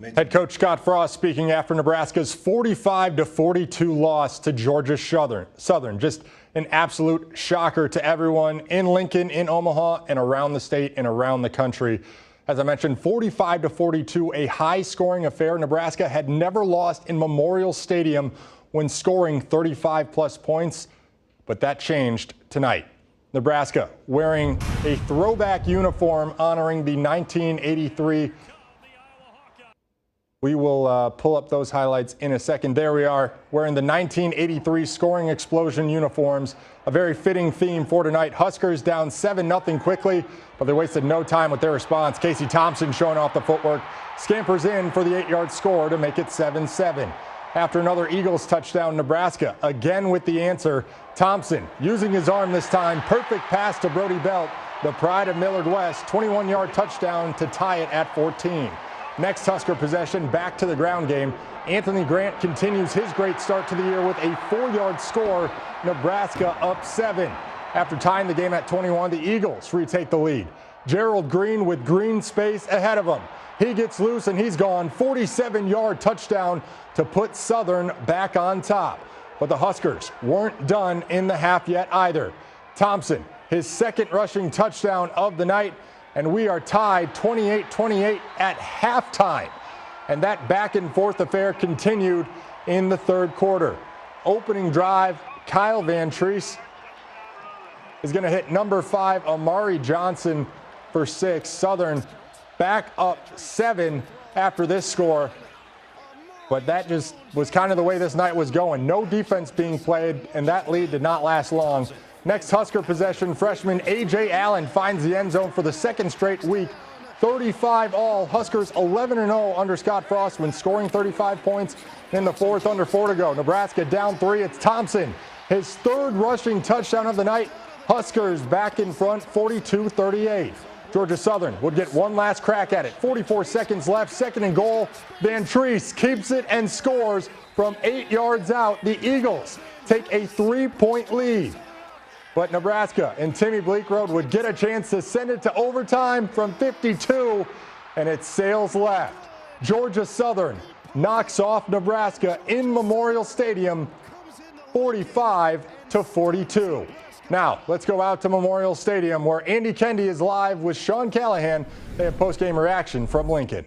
Head coach Scott Frost speaking after Nebraska's 45-42 loss to Georgia Southern. Just an absolute shocker to everyone in Lincoln, in Omaha, and around the state and around the country. As I mentioned, 45-42, a high-scoring affair. Nebraska had never lost in Memorial Stadium when scoring 35-plus points, but that changed tonight. Nebraska wearing a throwback uniform honoring the 1983. We will pull up those highlights in a second. There we are, wearing the 1983 scoring explosion uniforms. A very fitting theme for tonight. Huskers down 7-0 quickly, but they wasted no time with their response. Casey Thompson showing off the footwork, scampers in for the 8-yard score to make it 7-7. After another Eagles touchdown, Nebraska again with the answer. Thompson using his arm this time. Perfect pass to Brody Belt, the pride of Millard West. 21-yard touchdown to tie it at 14. Next Husker possession, back to the ground game. Anthony Grant continues his great start to the year with a 4-yard score. Nebraska up 7. After tying the game at 21, the Eagles retake the lead. Gerald Green with green space ahead of him. He gets loose and he's gone. 47-yard touchdown to put Southern back on top. But the Huskers weren't done in the half yet either. Thompson, his second rushing touchdown of the night. And we are tied 28-28 at halftime. And that back and forth affair continued in the third quarter. Opening drive, Kyle Van Treese is going to hit number 5, Amari Johnson, for 6. Southern back up 7 after this score. But that just was kind of the way this night was going. No defense being played, and that lead did not last long. Next Husker possession, freshman A.J. Allen finds the end zone for the second straight week. 35 all. Huskers 11-0 under Scott Frost when scoring 35 points in the fourth under 4 to go. Nebraska down 3. It's Thompson, his third rushing touchdown of the night. Huskers back in front, 42-38. Georgia Southern would get one last crack at it. 44 seconds left, second and goal. Van Treese keeps it and scores from 8 yards out. The Eagles take a 3-point lead. But Nebraska and Timmy Bleekrode would get a chance to send it to overtime from 52, and it sails left. Georgia Southern knocks off Nebraska in Memorial Stadium, 45-42. Now, let's go out to Memorial Stadium, where Andy Kendi is live with Sean Callahan. They have post-game reaction from Lincoln.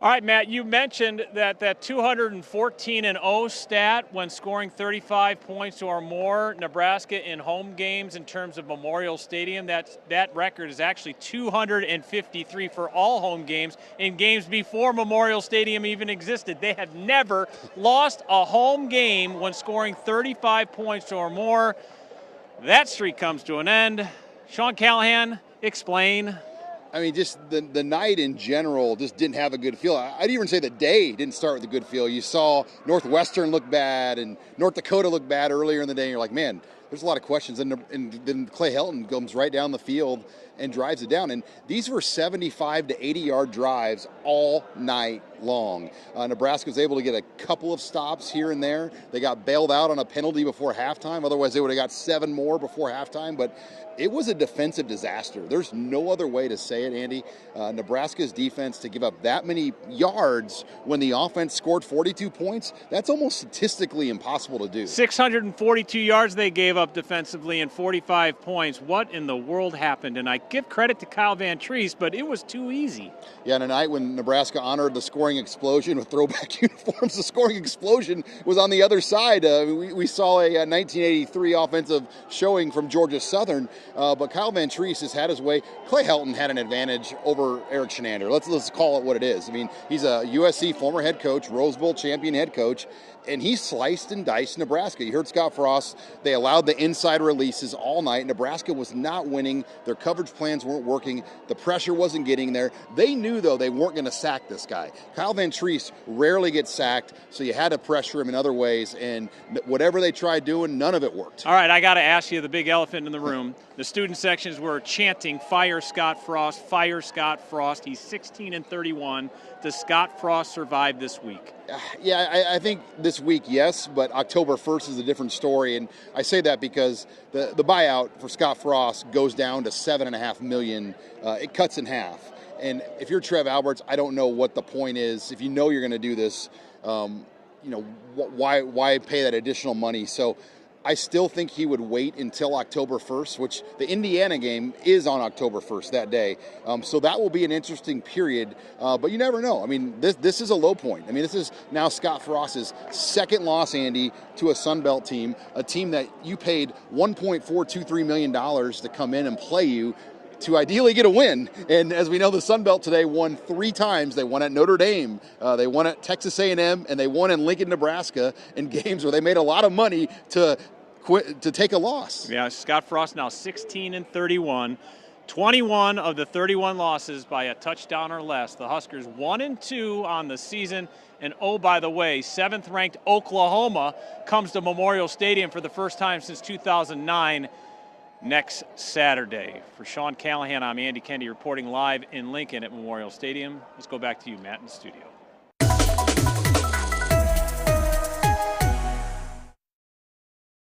All right, Matt, you mentioned that 214-0 stat when scoring 35 points or more, Nebraska in home games in terms of Memorial Stadium. That record is actually 253 for all home games in games before Memorial Stadium even existed. They have never lost a home game when scoring 35 points or more. That streak comes to an end. Sean Callahan, explain. I mean, just the night in general just didn't have a good feel. I'd even say the day didn't start with a good feel. You saw Northwestern look bad and North Dakota look bad earlier in the day. And you're like, man, there's a lot of questions. And then Clay Helton comes right down the field and drives it down. And these were 75 to 80-yard drives all night long. Nebraska was able to get a couple of stops here and there. They got bailed out on a penalty before halftime. Otherwise, they would have got 7 more before halftime. But it was a defensive disaster. There's no other way to say it, Andy. Nebraska's defense to give up that many yards when the offense scored 42 points, that's almost statistically impossible to do. 642 yards they gave up defensively and 45 points. What in the world happened? And I give credit to Kyle Van Treese, but it was too easy. Yeah, and a night when Nebraska honored the scoring explosion with throwback uniforms, the scoring explosion was on the other side. We saw a 1983 offensive showing from Georgia Southern. But Kyle Van Treese has had his way. Clay Helton had an advantage over Eric Shenander. Let's call it what it is. I mean, he's a USC former head coach, Rose Bowl champion head coach, and he sliced and diced Nebraska. You heard Scott Frost. They allowed the inside releases all night. Nebraska was not winning. Their coverage plans weren't working. The pressure wasn't getting there. They knew, though, they weren't going to sack this guy. Kyle Van Treese rarely gets sacked, so you had to pressure him in other ways, and whatever they tried doing, none of it worked. All right, I got to ask you the big elephant in the room. The student sections were chanting, "Fire Scott Frost, fire Scott Frost." He's 16-31. Does Scott Frost survive this week? Yeah, I think this week, yes, but October 1st is a different story. And I say that because the buyout for Scott Frost goes down to $7.5 million. It cuts in half. And if you're Trev Alberts, I don't know what the point is. If you know you're going to do this, why pay that additional money? So I still think he would wait until October 1st, which the Indiana game is on October 1st that day. So that will be an interesting period, but you never know. I mean, this is a low point. I mean, this is now Scott Frost's second loss, Andy, to a Sun Belt team, a team that you paid $1.423 million to come in and play you to ideally get a win. And as we know, the Sun Belt today won 3 times. They won at Notre Dame, they won at Texas A&M, and they won in Lincoln, Nebraska in games where they made a lot of money to take a loss. Yeah, Scott Frost now 16-31, 21 of the 31 losses by a touchdown or less. The Huskers 1-2 on the season. And oh, by the way, 7th-ranked Oklahoma comes to Memorial Stadium for the first time since 2009 next Saturday. For Sean Callahan, I'm Andy Kennedy reporting live in Lincoln at Memorial Stadium. Let's go back to you, Matt, in the studio.